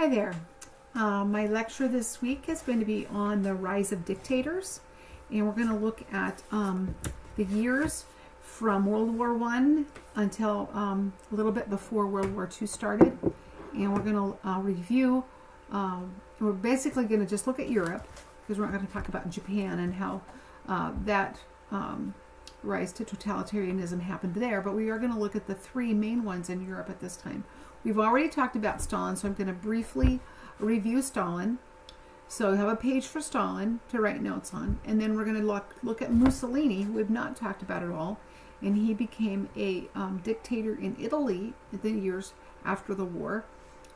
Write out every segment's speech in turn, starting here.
Hi there. My lecture this week is going to be on the rise of dictators, and we're going to look at the years from World War I until a little bit before World War II started, and we're going to review. We're basically going to just look at Europe, because we're not going to talk about Japan and how that rise to totalitarianism happened there, but we are going to look at the three main ones in Europe at this time. We've already talked about Stalin, so I'm going to briefly review Stalin. So we have a page for Stalin to write notes on, and then we're going to look at Mussolini, who we've not talked about at all, and he became a dictator in Italy in the years after the war.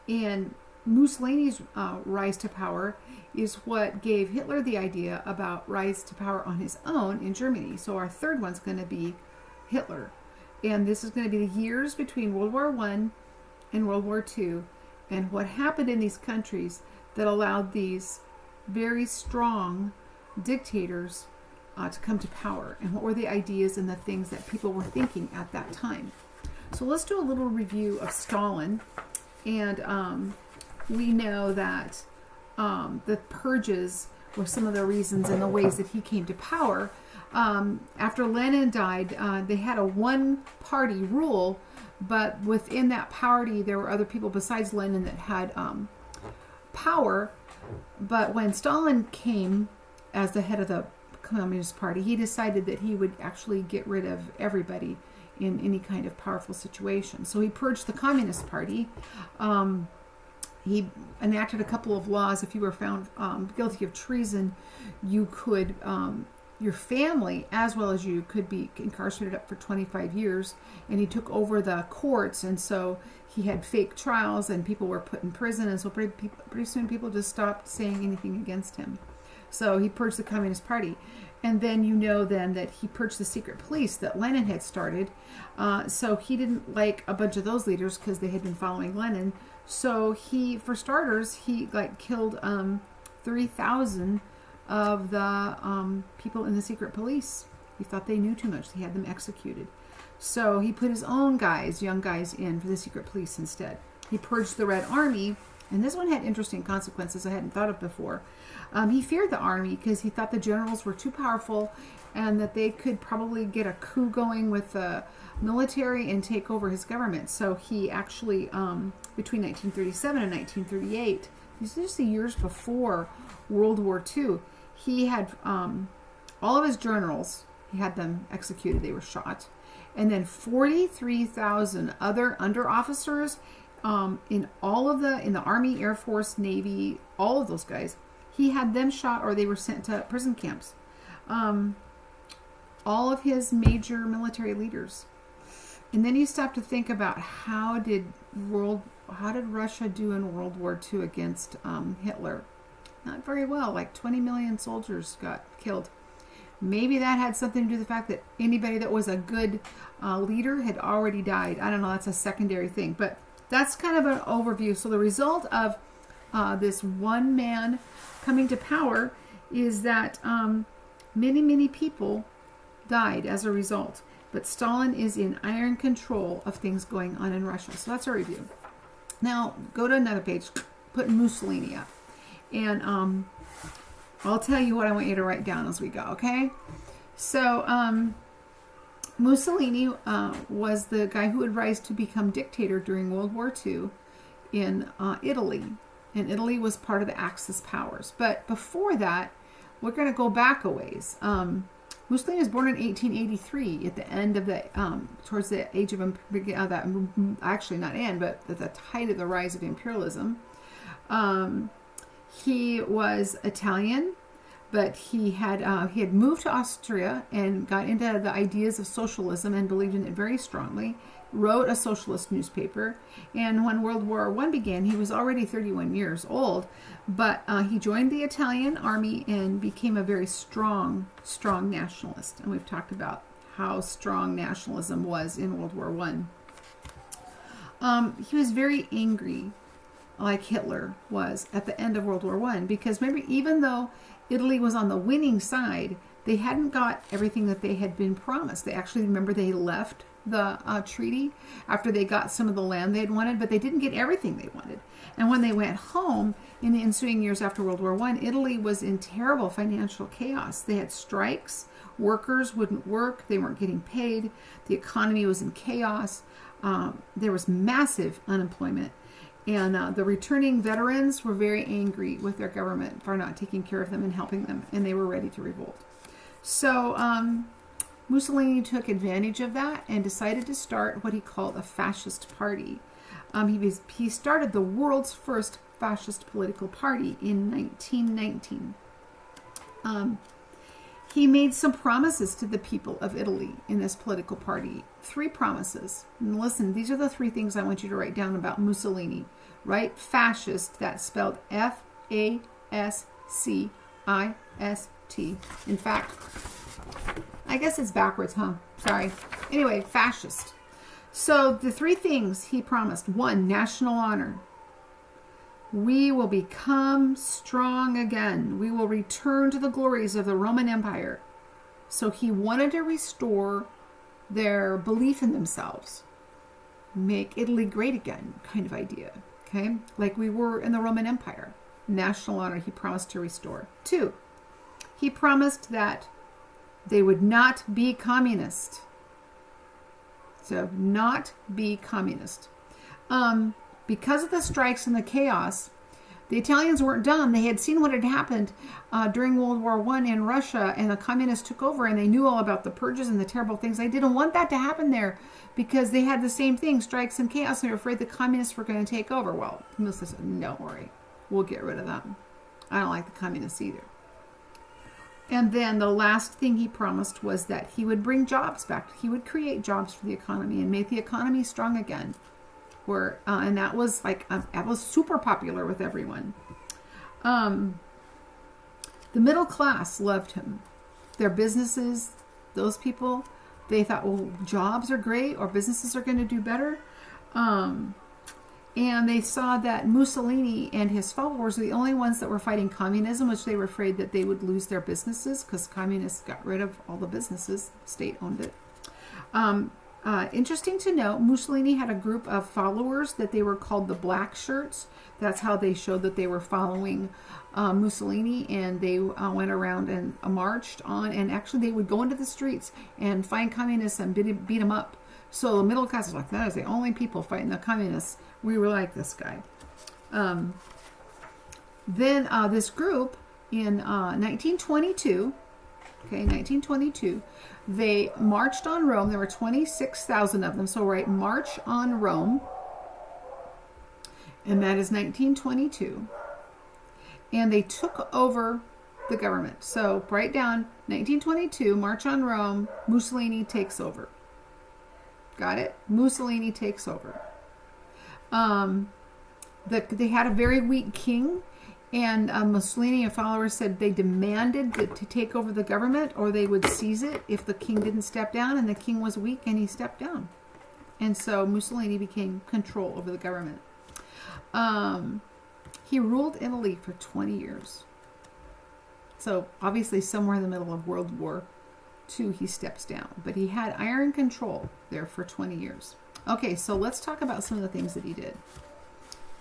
And Mussolini's rise to power is what gave Hitler the idea about rise to power on his own in Germany. So our third one's going to be Hitler. And this is going to be the years between World War I and World War II, and what happened in these countries that allowed these very strong dictators to come to power, and what were the ideas and the things that people were thinking at that time. So let's do a little review of Stalin. And we know that the purges were some of the reasons and the ways that he came to power. After Lenin died, they had a one-party rule, but within that party there were other people besides Lenin that had power. But when Stalin came as the head of the Communist Party, he decided that he would actually get rid of everybody in any kind of powerful situation. So he purged the Communist Party. He enacted a couple of laws. If you were found guilty of treason, you could, your family as well as you could be incarcerated up for 25 years. And he took over the courts, and so he had fake trials, and people were put in prison. And so pretty soon people just stopped saying anything against him. So he purged the Communist Party. And then you know then that he purged the secret police that Lenin had started. So he didn't like a bunch of those leaders because they had been following Lenin. So he, for starters, he killed 3,000 of the people in the secret police. He thought they knew too much. He had them executed. So he put his own guys, young guys, in for the secret police instead. He purged the Red Army, and this one had interesting consequences I hadn't thought of before. He feared the army because he thought the generals were too powerful and that they could probably get a coup going with the military and take over his government. So he actually, between 1937 and 1938, these are just the years before World War II, he had all of his generals, he had them executed, they were shot. And then 43,000 other under officers in the Army, Air Force, Navy, all of those guys, he had them shot or they were sent to prison camps. All of his major military leaders. And then you stop to think about how did Russia do in World War II against Hitler? Not very well. Like 20 million soldiers got killed. Maybe that had something to do with the fact that anybody that was a good leader had already died. I don't know. That's a secondary thing. But that's kind of an overview. So the result of this one man coming to power is that many, many people died as a result. But Stalin is in iron control of things going on in Russia. So that's our review. Now, go to another page. Put Mussolini up. And I'll tell you what I want you to write down as we go, okay? So, Mussolini was the guy who would rise to become dictator during World War II in Italy. And Italy was part of the Axis powers. But before that, we're going to go back a ways. Mussolini was born in 1883 at the end of the, towards the age of, actually not end, but at the height of the rise of imperialism. He was Italian, but he had moved to Austria and got into the ideas of socialism and believed in it very strongly. Wrote a socialist newspaper, and when World War I began, he was already 31 years old, but he joined the Italian army and became a very strong nationalist. And we've talked about how strong nationalism was in World War I. He was very angry, like Hitler was at the end of World War I, because remember, even though Italy was on the winning side, they hadn't got everything that they had been promised. They actually, remember, they left the treaty after they got some of the land they'd wanted, but they didn't get everything they wanted. And when they went home in the ensuing years after World War I, Italy was in terrible financial chaos. They had strikes, workers wouldn't work, they weren't getting paid, the economy was in chaos, there was massive unemployment. And the returning veterans were very angry with their government for not taking care of them and helping them, and they were ready to revolt. So Mussolini took advantage of that and decided to start what he called a fascist party. He started the world's first fascist political party in 1919. He made some promises to the people of Italy in this political party. 3 promises. And listen, these are the 3 things I want you to write down about Mussolini. Right? Fascist, that's spelled F-A-S-C-I-S-T. In fact, I guess it's backwards, huh? Sorry. Anyway, fascist. So the 3 things he promised. 1, national honor. We will become strong again. We will return to the glories of the Roman Empire. So he wanted to restore their belief in themselves. Make Italy great again, kind of idea. Okay? Like we were in the Roman Empire. National honor he promised to restore. 2, he promised that they would not be communist. So not be communist. Because of the strikes and the chaos, the Italians weren't done. They had seen what had happened during World War I in Russia, and the communists took over, and they knew all about the purges and the terrible things. They didn't want that to happen there because they had the same thing, strikes and chaos. They were afraid the communists were going to take over. Well, Mussolini said, don't worry. We'll get rid of them. I don't like the communists either. And then the last thing he promised was that he would bring jobs back. He would create jobs for the economy and make the economy strong again. And that was that was super popular with everyone. The middle class loved him. Their businesses, those people, they thought, well, jobs are great or businesses are going to do better. And they saw that Mussolini and his followers were the only ones that were fighting communism, which they were afraid that they would lose their businesses because communists got rid of all the businesses. The state owned it. Interesting to note, Mussolini had a group of followers that they were called the Black Shirts. That's how they showed that they were following Mussolini, and they went around and marched on, and actually they would go into the streets and find communists and beat them up. So the middle class was like, that is the only people fighting the communists. We were like this guy. Then this group in 1922, they marched on Rome. There were 26,000 of them. So write March on Rome. And that is 1922. And they took over the government. So write down 1922, March on Rome, Mussolini takes over. Got it? Mussolini takes over. They had a very weak king. And Mussolini and followers said they demanded to take over the government or they would seize it if the king didn't step down, and the king was weak and he stepped down. And so Mussolini became control over the government. He ruled Italy for 20 years. So obviously somewhere in the middle of World War II he steps down. But he had iron control there for 20 years. Okay, so let's talk about some of the things that he did.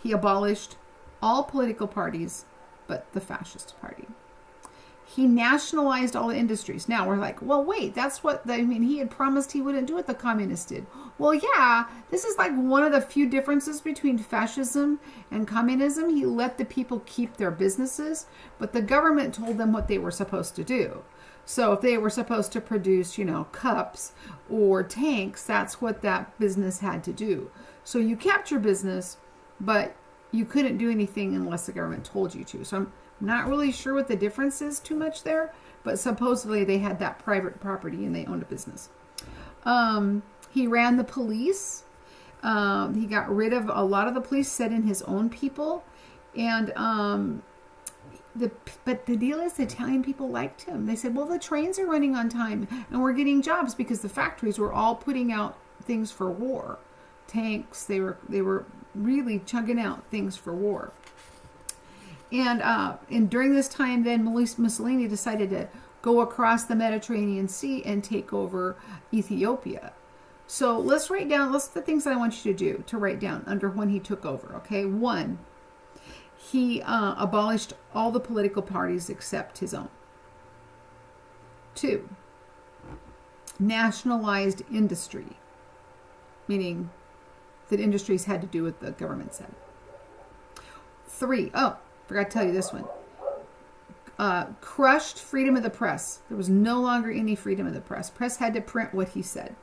He abolished all political parties but the fascist party. He nationalized all the industries. Now we're like, well, wait, that's what, he had promised he wouldn't do what the communists did. Well, yeah, this is like one of the few differences between fascism and communism. He let the people keep their businesses, but the government told them what they were supposed to do. So if they were supposed to produce, cups or tanks, that's what that business had to do. So you kept your business, but you couldn't do anything unless the government told you to. So I'm not really sure what the difference is too much there, but supposedly they had that private property and they owned a business. He ran the police. He got rid of a lot of the police, set in his own people. And but the deal is the Italian people liked him. They said, well, the trains are running on time and we're getting jobs because the factories were all putting out things for war. Tanks, they were really chunking out things for war. And during this time, then Mussolini decided to go across the Mediterranean Sea and take over Ethiopia. So let's write down, let's the things that I want you to do, to write down under when he took over, okay? 1, he abolished all the political parties except his own. 2, nationalized industry, meaning that industries had to do what the government said. 3, forgot to tell you this one. Crushed freedom of the press. There was no longer any freedom of the press. Press had to print what he said.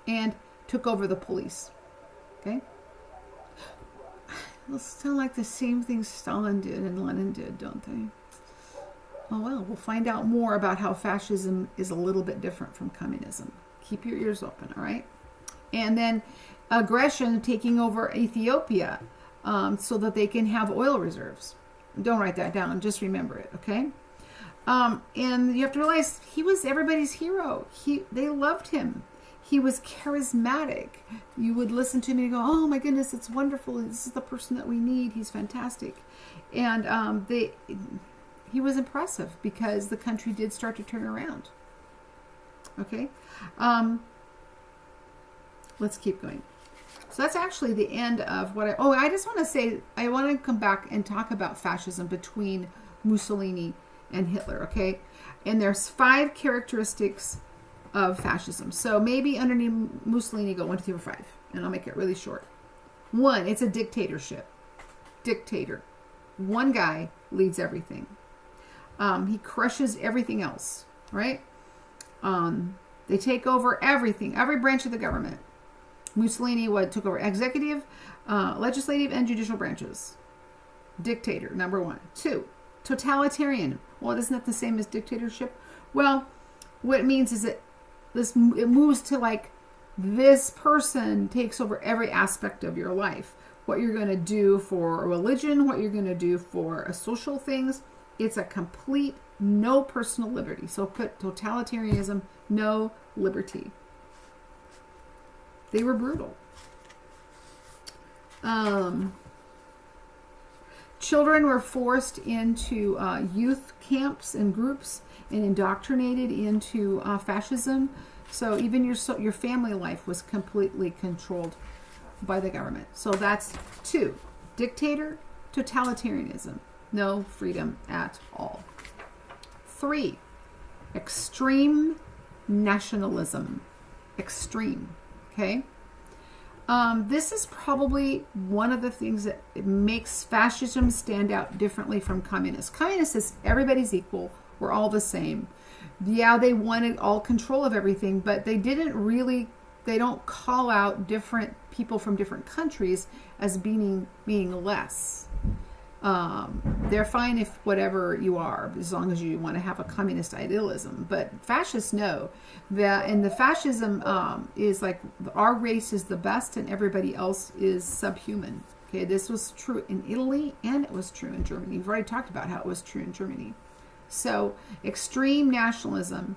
And took over the police. Okay? Those sound like the same things Stalin did and Lenin did, don't they? Oh well, we'll find out more about how fascism is a little bit different from communism. Keep your ears open, all right? And then aggression, taking over Ethiopia so that they can have oil reserves. Don't write that down, just remember it, okay? And you have to realize he was everybody's hero. They loved him. He was charismatic. You would listen to him and go, oh my goodness, it's wonderful. This is the person that we need. He's fantastic. And he was impressive because the country did start to turn around. Okay? Let's keep going. So that's actually the end of what I just want to say, I want to come back and talk about fascism between Mussolini and Hitler, okay? And there's 5 characteristics of fascism. So maybe underneath Mussolini, go 1, 2, 3, 4, 5, and I'll make it really short. 1, it's a dictatorship. Dictator. One guy leads everything. He crushes everything else, right? They take over everything, every branch of the government. Mussolini took over executive, legislative, and judicial branches. Dictator, number 1. 2, totalitarian. Well, isn't that the same as dictatorship? Well, what it means is that it moves to like this person takes over every aspect of your life. What you're going to do for a religion, what you're going to do for social things. It's a complete no personal liberty. So put totalitarianism, no liberty. They were brutal. Children were forced into youth camps and groups and indoctrinated into fascism. So even your family life was completely controlled by the government. So that's 2. Dictator, totalitarianism. No freedom at all. 3. Extreme nationalism. Extreme. Okay? This is probably one of the things that makes fascism stand out differently from communists. Communists is everybody's equal. We're all the same. Yeah, they wanted all control of everything, but they don't call out different people from different countries as being less. They're fine if whatever you are, as long as you want to have a communist idealism. But fascists know that, and the fascism is like our race is the best and everybody else is subhuman. Okay, this was true in Italy and it was true in Germany. We've already talked about how it was true in Germany. So extreme nationalism.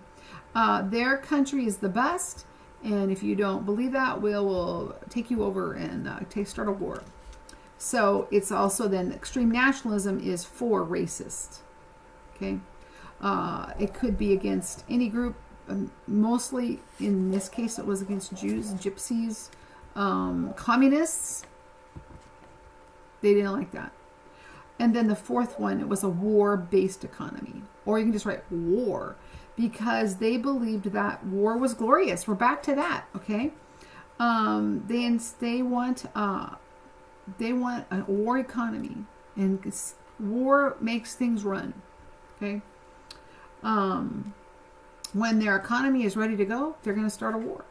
Their country is the best, and if you don't believe that, we'll take you over and start a war. So it's also then extreme nationalism is for racist. Okay, it could be against any group. Mostly in this case, it was against Jews, gypsies, communists. They didn't like that. And then the 4th one, it was a war-based economy, or you can just write war, because they believed that war was glorious. We're back to that. Okay, they want a war economy, and war makes things run. Okay. When their economy is ready to go, they're going to start a war.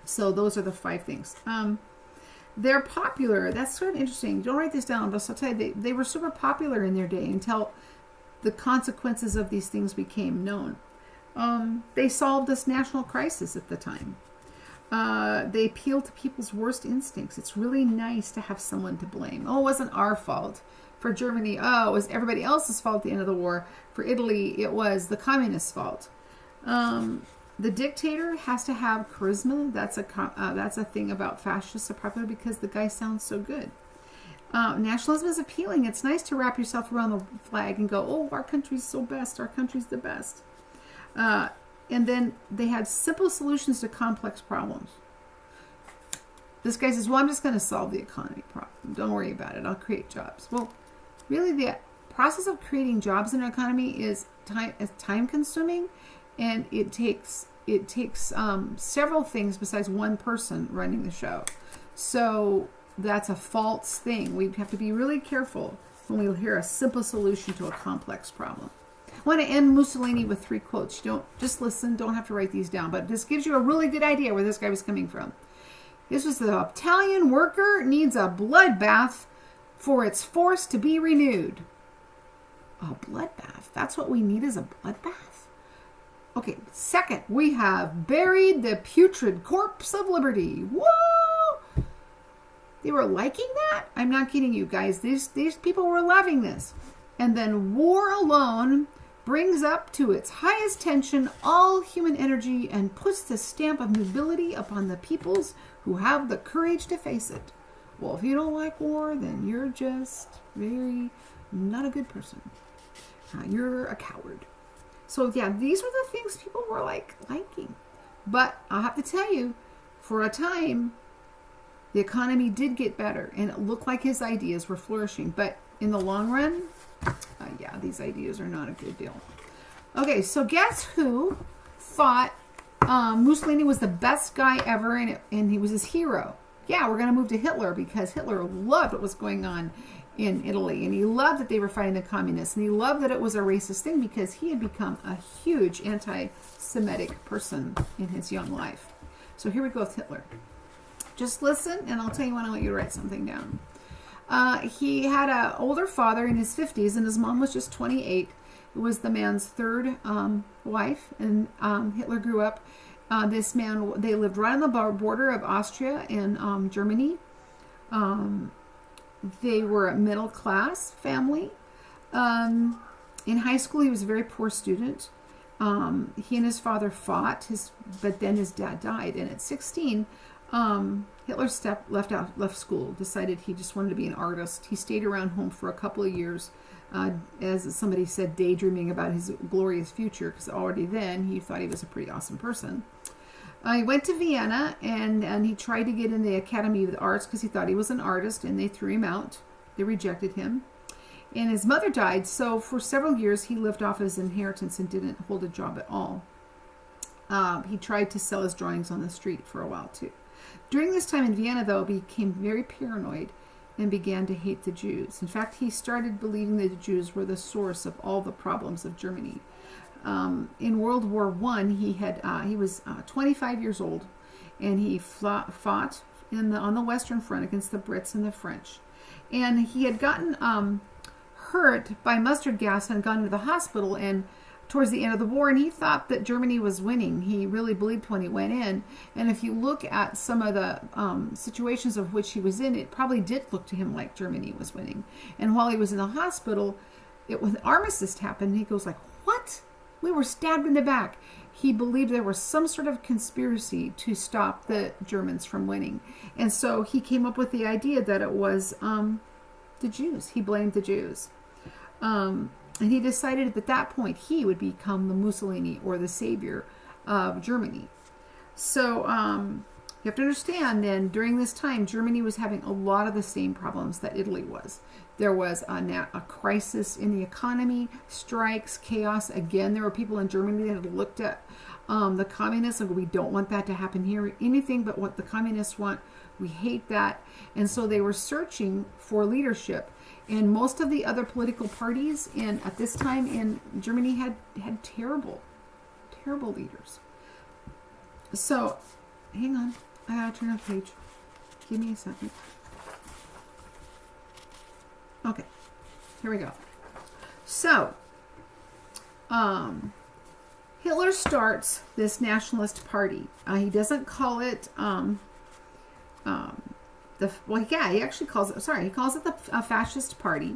So those are the 5 things. They're popular. That's sort of interesting. Don't write this down, but I'll tell you, they were super popular in their day until the consequences of these things became known. They solved this national crisis at the time. They appeal to people's worst instincts. It's really nice to have someone to blame. Oh, it wasn't our fault. For Germany, it was everybody else's fault at the end of the war. For Italy, it was the communists' fault. The dictator has to have charisma. That's a thing about fascists are popular because the guy sounds so good. Nationalism is appealing. It's nice to wrap yourself around the flag and go, oh, our country's so best. Our country's the best. and then they had simple solutions to complex problems. This guy says, well, I'm just going to solve the economy problem. Don't worry about it. I'll create jobs. Well, really, the process of creating jobs in an economy is time consuming, and it takes several things besides one person running the show. So that's a false thing. We have to be really careful when we hear a simple solution to a complex problem. I want to end Mussolini with 3 quotes. You don't just listen, don't have to write these down, but this gives you a really good idea where this guy was coming from. This was the Italian worker needs a bloodbath for its force to be renewed. A bloodbath. That's what we need, is a bloodbath? Okay, second, we have buried the putrid corpse of liberty. Whoa! They were liking that? I'm not kidding you guys. These people were loving this. And then war alone brings up to its highest tension all human energy and puts the stamp of nobility upon the peoples who have the courage to face it. Well, if you don't like war, then you're just very not a good person. You're a coward. So yeah, these were the things people were liking. But I'll have to tell you, for a time, the economy did get better, and it looked like his ideas were flourishing. But in the long run, yeah, these ideas are not a good deal. Okay, so guess who thought Mussolini was the best guy ever, and he was his hero? Yeah, we're going to move to Hitler, because Hitler loved what was going on in Italy, and he loved that they were fighting the communists, and he loved that it was a racist thing because he had become a huge anti-Semitic person in his young life. So here we go with Hitler. Just listen, and I'll tell you when I want you to write something down. He had an older father in his 50s, and his mom was just 28. It was the man's third wife, and Hitler grew up. This man, they lived right on the border of Austria and Germany. They were a middle-class family. In high school, he was a very poor student. He and his father fought, but then his dad died. And at 16, Hitler left school, decided he just wanted to be an artist. He stayed around home for a couple of years, as somebody said, daydreaming about his glorious future, because already then he thought he was a pretty awesome person. He went to Vienna, and he tried to get in the Academy of the Arts because he thought he was an artist, and they threw him out. They rejected him. And his mother died, so for several years he lived off his inheritance and didn't hold a job at all. He tried to sell his drawings on the street for a while, too. During this time in Vienna, though, he became very paranoid and began to hate the Jews. In fact, he started believing that the Jews were the source of all the problems of Germany. In World War I, he was 25 years old, and he fought on the Western Front against the Brits and the French. And he had gotten hurt by mustard gas and gone to the hospital, and towards the end of the war, and he thought that Germany was winning. He really believed when he went in. And if you look at some of the situations of which he was in, it probably did look to him like Germany was winning. And while he was in the hospital, when the armistice happened, he goes like, what? We were stabbed in the back. He believed there was some sort of conspiracy to stop the Germans from winning. And so he came up with the idea that it was the Jews. He blamed the Jews. And he decided at that point he would become the Mussolini, or the savior of Germany. So you have to understand then, during this time, Germany was having a lot of the same problems that Italy was. There was a crisis in the economy, strikes, chaos. Again, there were people in Germany that had looked at the communists and we don't want that to happen here. Anything but what the communists want, we hate that. And so they were searching for leadership. And most of the other political parties at this time in Germany had terrible, terrible leaders. So, hang on. I gotta turn a page. Give me a second. Okay. Here we go. So, Hitler starts this nationalist party. He doesn't call it he actually calls it, he calls it the fascist party.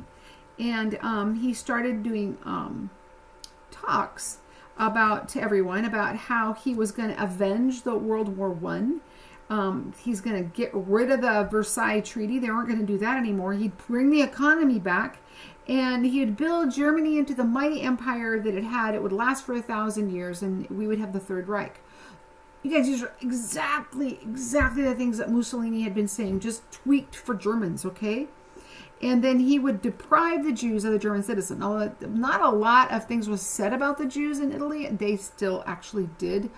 And he started doing talks to everyone about how he was going to avenge the World War I. he's going to get rid of the Versailles Treaty. They weren't going to do that anymore. He'd bring the economy back, and he'd build Germany into the mighty empire that it had. It would last for 1,000 years, and we would have the Third Reich. You guys, these are exactly the things that Mussolini had been saying, just tweaked for Germans, okay? And then he would deprive the Jews of the German citizen. Now, not a lot of things was said about the Jews in Italy. They still actually did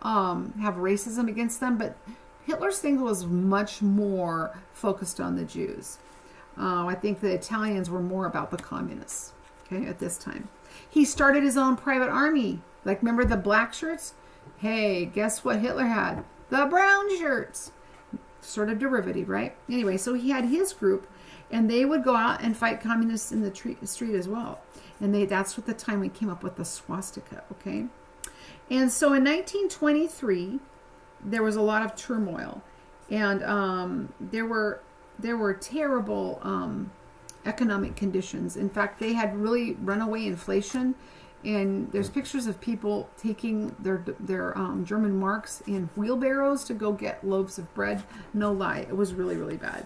have racism against them, but Hitler's thing was much more focused on the Jews. I think the Italians were more about the communists, okay, at this time. He started his own private army. Like, remember the black shirts? Hey, guess what Hitler had? The brown shirts. Sort of derivative, right? Anyway, so he had his group, and they would go out and fight communists in the street as well. And that's what the time we came up with the swastika, okay? And so in 1923, there was a lot of turmoil, and there were terrible economic conditions. In fact, they had really runaway inflation, and there's pictures of people taking their German marks in wheelbarrows to go get loaves of bread. No lie, it was really, really bad.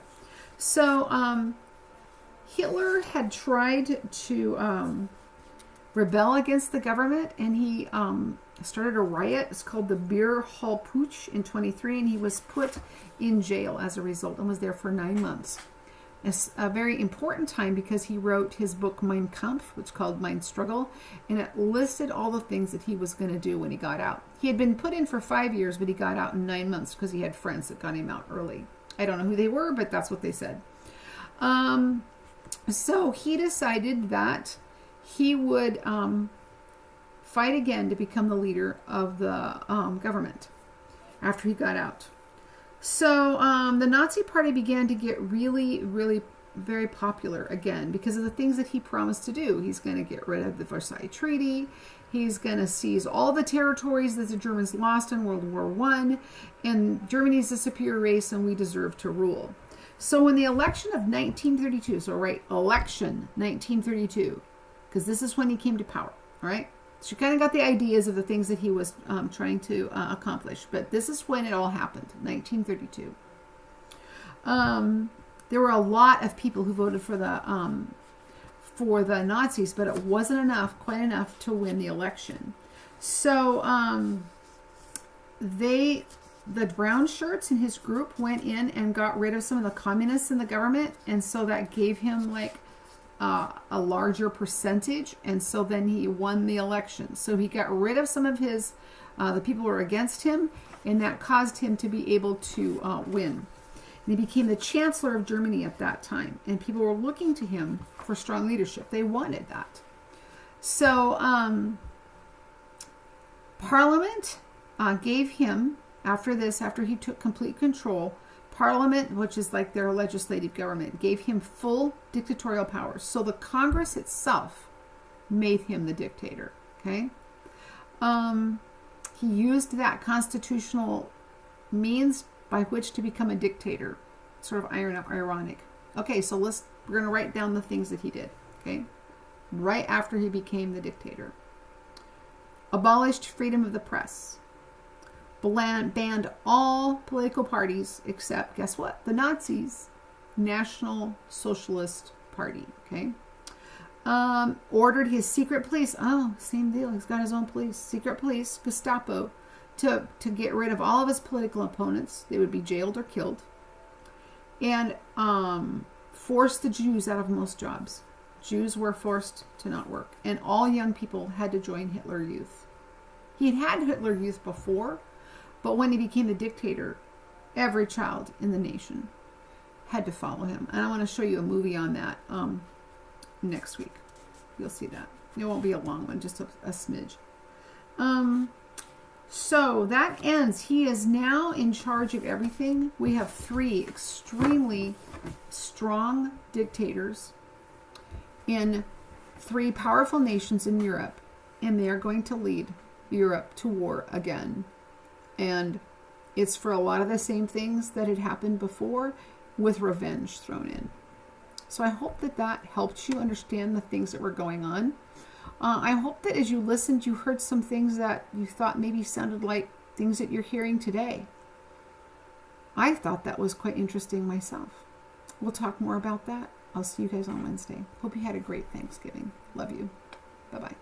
So Hitler had tried to rebel against the government, and he started a riot. It's called the Beer Hall Putsch in 23, and he was put in jail as a result and was there for 9 months. It's a very important time because he wrote his book Mein Kampf, which is called Mein Struggle, and it listed all the things that he was going to do when he got out. He had been put in for 5 years, but he got out in 9 months because he had friends that got him out early. I don't know who they were, but that's what they said. So he decided that he would fight again to become the leader of the government after he got out. So the Nazi Party began to get really, really very popular again because of the things that he promised to do. He's going to get rid of the Versailles Treaty. He's going to seize all the territories that the Germans lost in World War I. And Germany's a superior race and we deserve to rule. So in the election of 1932, so right, election 1932, because this is when he came to power, all right? So you kind of got the ideas of the things that he was trying to accomplish. But this is when it all happened, 1932. There were a lot of people who voted for the Nazis, but it wasn't quite enough to win the election. So the brown shirts in his group went in and got rid of some of the communists in the government. And so that gave him a larger percentage, and so then he won the election. So he got rid of some of his the people who were against him, and that caused him to be able to win. And he became the Chancellor of Germany at that time, and people were looking to him for strong leadership. They wanted that. So Parliament gave him, after he took complete control, Parliament, which is like their legislative government, gave him full dictatorial powers. So the Congress itself made him the dictator. Okay, he used that constitutional means by which to become a dictator. Sort of ironic. Okay, so we're going to write down the things that he did. Okay, right after he became the dictator, abolished freedom of the press. Banned all political parties except, guess what? The Nazis, National Socialist Party, okay? Ordered his secret police, same deal, he's got his own police, secret police, Gestapo, to get rid of all of his political opponents. They would be jailed or killed. And forced the Jews out of most jobs. Jews were forced to not work. And all young people had to join Hitler Youth. He had Hitler Youth before, but when he became the dictator, every child in the nation had to follow him. And I want to show you a movie on that next week. You'll see that. It won't be a long one, just a smidge. So that ends. He is now in charge of everything. We have 3 extremely strong dictators in 3 powerful nations in Europe. And they are going to lead Europe to war again. And it's for a lot of the same things that had happened before, with revenge thrown in. So I hope that helped you understand the things that were going on. I hope that as you listened, you heard some things that you thought maybe sounded like things that you're hearing today. I thought that was quite interesting myself. We'll talk more about that. I'll see you guys on Wednesday. Hope you had a great Thanksgiving. Love you. Bye-bye.